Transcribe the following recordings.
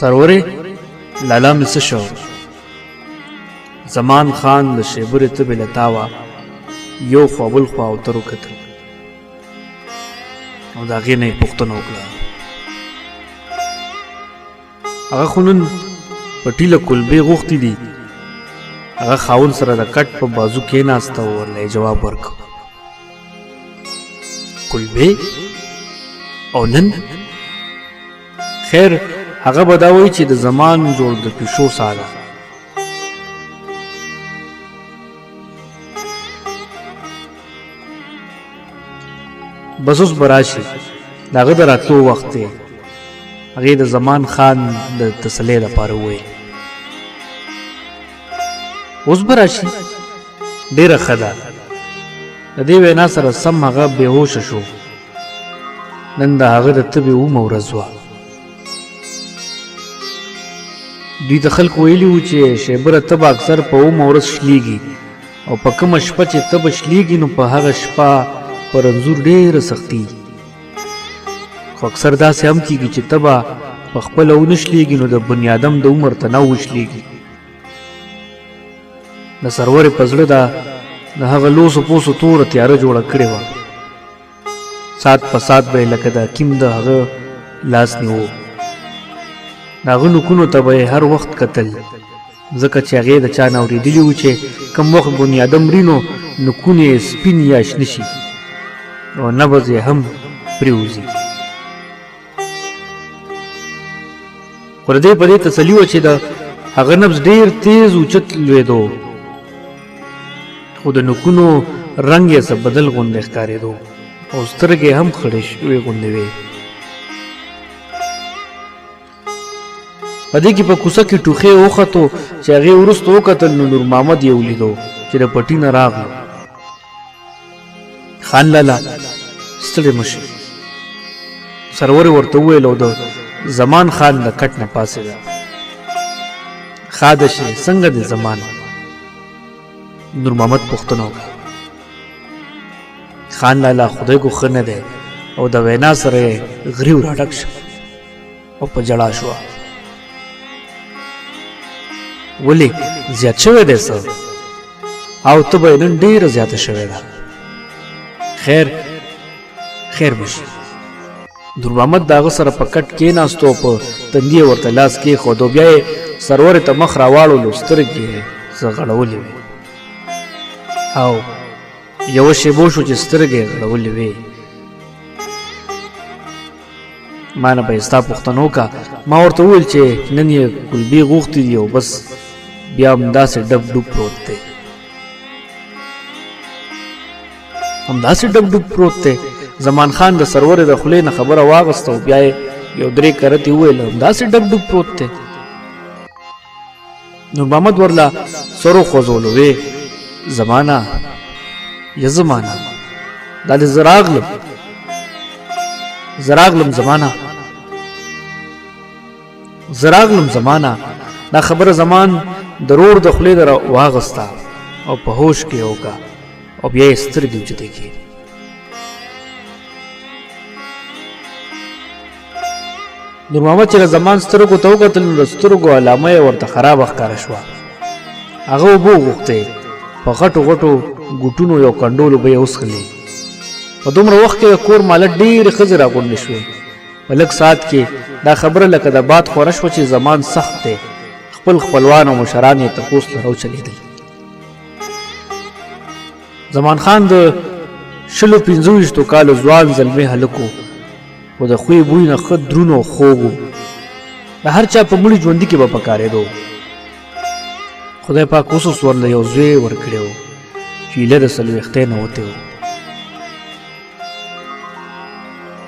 سرورې لالا مې څه شو؟ زمان خان د شیبرې تبې له تاوه یو خوا بل خوا اوتر وکتل او د هغې نه یې پوښتنه وکړه. هغه خو نن په ټیله کلبې غوښتي دي. هغه خاوند سره د کټ په بازو کېناسته او ورله یې جواب ورکړ. کلبې او نن؟ خیر هغه به دا وایي چې د زمان جوړ د پیشو ساده. بس اوس به راشي، د هغه د راتلو وخت دی. هغې د زمان خان د تسلۍ لپاره وویل اوس به راشي، ډېره ښه ده. د دې وینا سره سم هغه بېهوشه شو. نن د هغه د تبې اومه ورځ وه. دوی ته خلکو ویلي وو چې شیبره تبه اکثر په اومه ورځ شلیږي او په کومه شپه چې تبه شلیږي نو په هغه شپه په رنځور ډېره سختي. خو اکثر داسې هم کېږي چې تبه په خپله ونه شلیږي نو د بني ادم د عمر تنه وشلیږي. د سرورې په زړه د هغه لوسو پوسو توره تیاره جوړه کړې وه. سات په سات به یې لکه د حکیم د هغه لاس نیوه. د هغه نوکونو ته به یې هر وخت کتل، ځکه چې هغې د چا نه اورېدلي وو چې کوم وخت بني ادم مري نو نوکونه یې سپین یا شنه شي او نبض یې هم پرېوځي. خو د دې په دې تسلي وه چې د هغه نبض ډېر تیز اوچت لوېدو، خو د نوکونو رنګ یې څه بدل غوندې ښکارېدو او سترګې هم خړې شوې غوندې وې. په دې کې په کوڅه کې ټوخی وختو چې هغې وروسته وکتل نو نور محمد یې ولیدو چې د پټي نه راغلو. خان لالا ستړی مه شي، سرورې ورته وویل او د زمان خان د کټ نه پاڅېده. ښاده شي، څنګه دی زمان؟ نور محمد پوښتنه وکړه. خان لالا خدای کو ښه نه دی او د وینا سره یې غریو راډک شو او په ژړا شوه. ولې زیات شوی دی څه؟ او ته به یې نن ډېره زیاته شوې ده. خیر به شي. نور محمد د هغه سره په کټ کېناستو او په تندي یې ورته لاس کېښود او بیا یې سرورې ته مخ راواړولو، سترګې یې څه غړولې وې او یوه شېبو شو چې سترګې یې غړولې وې. ما نه به یې ستا پوښتنه وکړه. ما ورته وویل چې نن یې کلبې غوښتي دي او بس بیا همداسې ډب ډوب پروت دی. همداسې ډب ډوب پروت دی؟ زمان خان د سرورې د خولې نه خبره واغسته او بیا یې یو درې کرتې وویل همداسې ډب ډوب پروت دی. نور محمد ورله سر وخوځولو، وې زمانه یا زمانه دا دې زه راغلم زمانه. دا خبره زمان ضرور د خولې نه واغسته او په هوش کې وکړه او بیا یې سترګې اوچتې کړې. نور محمد چې د زمان سترګو ته وکتل نو د سترګو علامه یې ورته خرابه ښکاره شوه. هغه اوبه وغوښتې، په غټو ګوټونو یو کنډولو به یې وڅښلې. په دومره وخت کې د کور مالک ډېرې ښځې راغونډې شوې. په لږ ساعت کې دا خبره لکه د باد خوره شوه چې زمان سخت دی. خپل خپلوان او مشران یې تپوس ته راوچلېدل. زمان خان د 25 کالو ځوان زلمی هلک و، خو د خوی بوی نه ښه دروند او خوږ و. د هر چا په مړي ژوندي کې به پکارېدو. خدای پاک اوس ورله یو زوی ورکړی و چې ایله د 40 نه وتی و.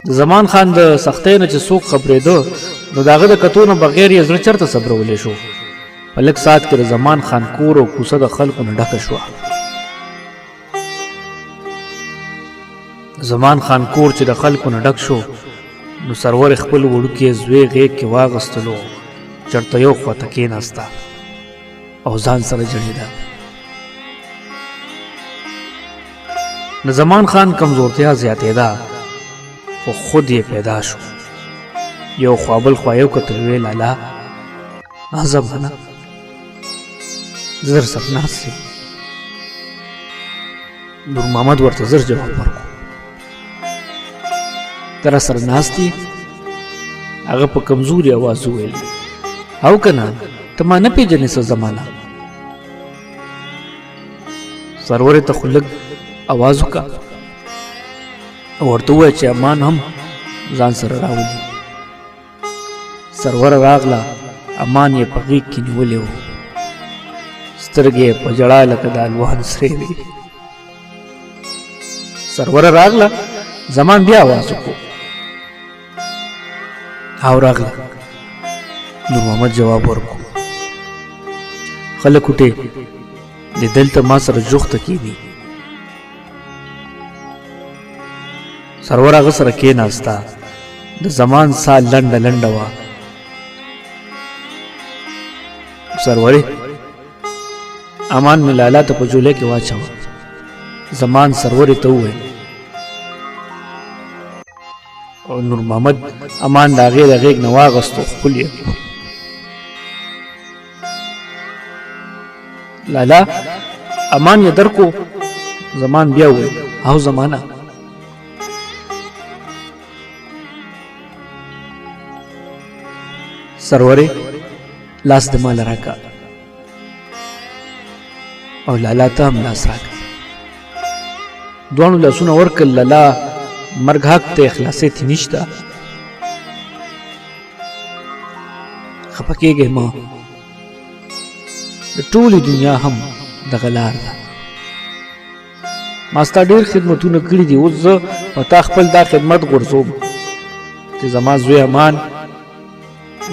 د زمان خان د سختۍ نه چې څوک خبرېده نو د هغه د کتو نه بغیر یې زړه چېرته صبرولی شو. په لږ ساعت کې د زمان خان کور او کوڅه د خلکو نه ډکه شوه. زمان خان کور چې د خلکو نه ډک شو نو سرور خپل وړوکی زوی غېږ کې واغستلو، چېرته یو خواته کېناسته او ځان سره جړېده. د زمان خان کمزورتیا زیاتېده خو خود یې پیدا شو. یو خوا بل خوا یو کتل، ویې لالا زمانه زر سر ناست یم. نور محمد ورته زر جواب ورکړو. ته راسره ناست یې؟ هغه په کمزوري اواز وویل او که نه ته ما نه پېژنې څه زمانه؟ سرورې ته خو لږ اواز وکړه او ورته ووایه چې امان هم ځان سره راولي. سروره راغله، امان یې په غېږ کې نیولی و، سترګې یې په ژړا لکه د الوان سرې وې. سروره راغله، زمان بیا اواز وکړو او راغله. نور محمد جواب ورکړو خلک وټې د دلته ما سره جوخته کېدي. سرور هغه سره کېناسته، د زمان ساه لنډه لنډه وه. سرورې امان مې لالا ته په جولۍ کې واچوه. زمان سرورې ته وویل او نور محمد امان د هغې د غېږ نه واغېست او ښکل یې کړو. لالا امان یې درکو. زمان بیا وویل او زمانه سرورې لاس د مال راکا او لالا ته هم لاس راکا. دوانو لاسونه ورکړل. لالا مرګ حق ته اخلاصې تی نشته. خفه کېږې ما، د ټولې دنیا هم دغه لار ده. ما ستا ډېر خدمتونه کړي دي، اوس زه په تا خپل دا خدمت غورځوم چې زما زوی امان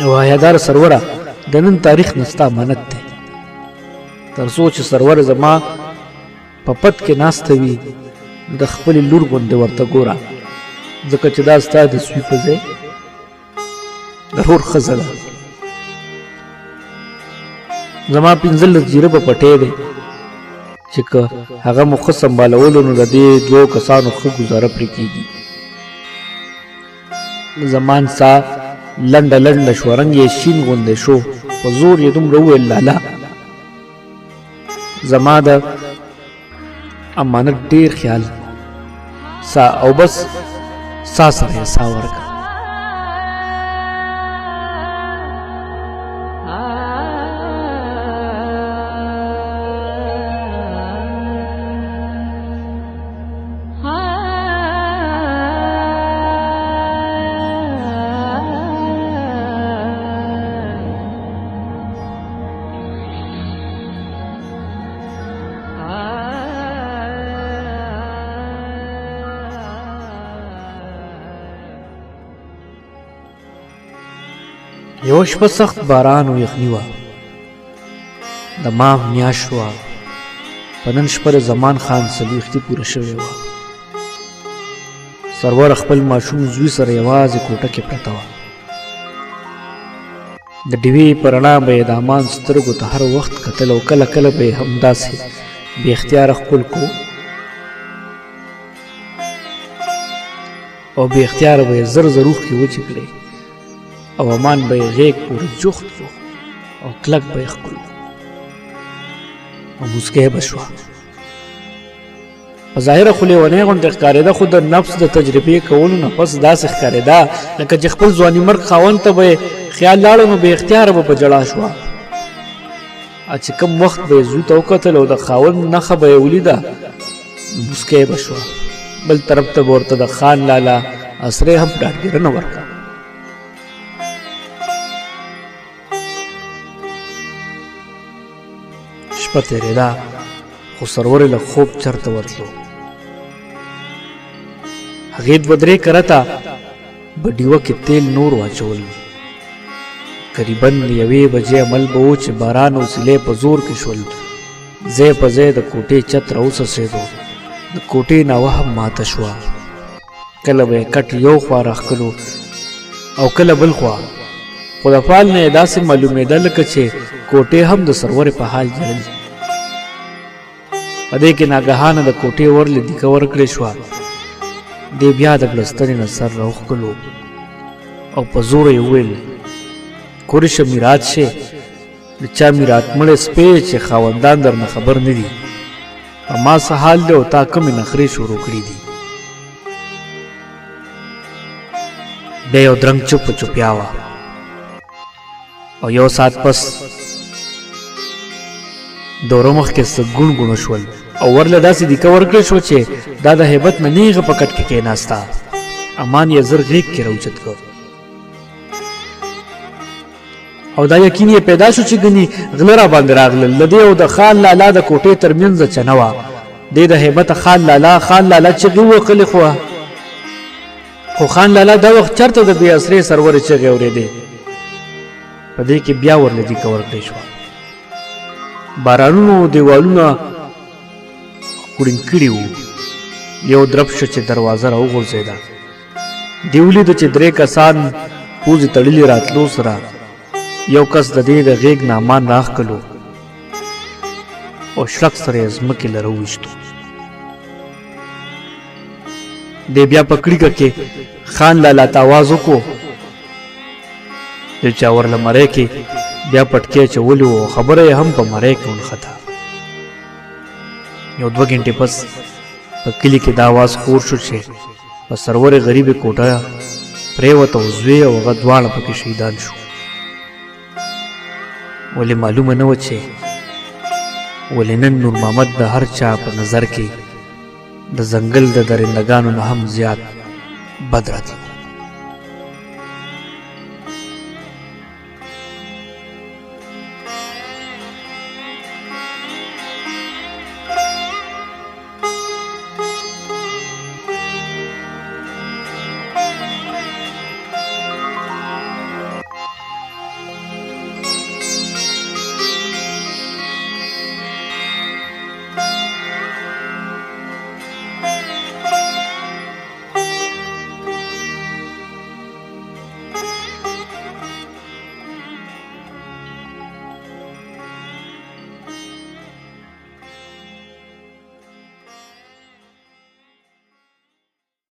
او حیادار سروره د نن تاریخ نه ستا امانت دی. تر څو چې سروره زما په پت کې ناسته وي د خپلې لور غوندې ورته ګوره، ځکه چې دا ستا د سوي په ځای ضرور ښځه ده. زما 15 جیره په پټی دی چې که هغه مو ښه سنبالولو نو د دې 2 کسانو ښه ګزاره پرې کېږي. زمان ساه لنډه لنډه شوه، رنګ یې شین غوندې شو. په زور یې دومره وویل لالا زما د امانت ډېر خیال سا او بس سا سره یې سا ورکړه. یو شپه سخت باران او یخني وه، د ماه میاشت وه. په نن شپه د زمان خان 40 پوره شوې وه. سرور خپل ماشوم زوی سره یوازې کوټه کې پرته وه. د ډیوې په رڼا به یې د امان سترګو ته هر وخت کتل او کله کله به یې همداسې بې اختیاره ښکل کو او بې اختیاره به یې زر زر اوښکې وچې کړې او امان به یې غېږ پورې جوخت و او کلک به یې ښکل او موسکی به شوه. په ظاهره خو لیونۍ غوندې ښکارېده، خو د نفس د تجربې کولو نه پس داسې ښکارېده لکه چې خپل ځواني مرګ خاوند ته به یې خیال لاړو نو بې اختیاره به په ژړا شوه. چې کوم وخت به یې زوی ته وکتل او د خاوند نښه به یې ولیده نو موسکی به شوه. بل طرف ته به ورته د خان لالا اسرې هم ډاډګیرنه ورکړه. شپه تېرېده خو سرورې له خوب چرته ورتلو. هغې 2-3 کرته په ډیوه کې تیل نور واچول. قریباً 1 بجې عمل به و چې باران او سیلۍ په زور کې شول. ځای په ځای د کوټې چت راوڅڅېدو. د کوټې ناوه هم ماته شوه. کله به یې کټ یو خوا راښکلو او کله بل خوا، خو د فال نه یې داسې معلومېده لکه چې کوټې هم د سرورې په حال جړل. په دې کې ناګهانه د کوټې ورلې دیکه ورکړې شوه. دې بیا د بلسترې نه سر راوښکلو او په زوره یې وویل کورشه میرات شې د چا میرات مړی سپی چې خاوندان درنه خبر نه دي په ما څه حال دی او تا کمې نخرې شروع کړي دي. بیا یو درنګ چوپ چوپیا وه او یو ساعت پس دوره مخکې څه ګوڼ ګوڼه شول او ورله داسې دیکه ورکړی شو چې دا د هیبت نه نیغه په کټ کې کېناسته. امان یې زر غیږ کې راوچت کړ او دا یقین یې پیدا شو چې ګنې غله را باندې راغلل. د دې او د خان لالا د کوټې تر منځه چنه وه. دې د هیبته خان لالا چغې ووهلې خو خان لالا دا وخت چېرته د بې اسرې سرورې چغې اورېدې. په دې کې بیا ورله دیکه ورکړی شوه. بارانونو دیوالونه کوړین کړي وو. یو درب شو چې دروازه راوغورځېده. دې ولیده چې درې کسان پوزې تړلي راتلو سره یو کس د دې د غیږ نه امان راښکلو او شړک سره یې ځمکې له راوویشتو. دې بیا په کړیګه کې خان لالا ته آواز وکړو. د چا ورله مرۍ کې بیا پټکې اچولي وو او خبره یې هم په مرۍ کې ونښته. یو 2 غنټې پس په کلي کې دا آواز خور شو چې په سرور غریبې کوټه پرېوته او زوی او هغه دواړه پکې شهیدان شو. ولې معلومه نه وه چې ولې نن نور محمد د هر چا په نظر کې د ځنګل د درندګانو نه هم زیات بد راځي.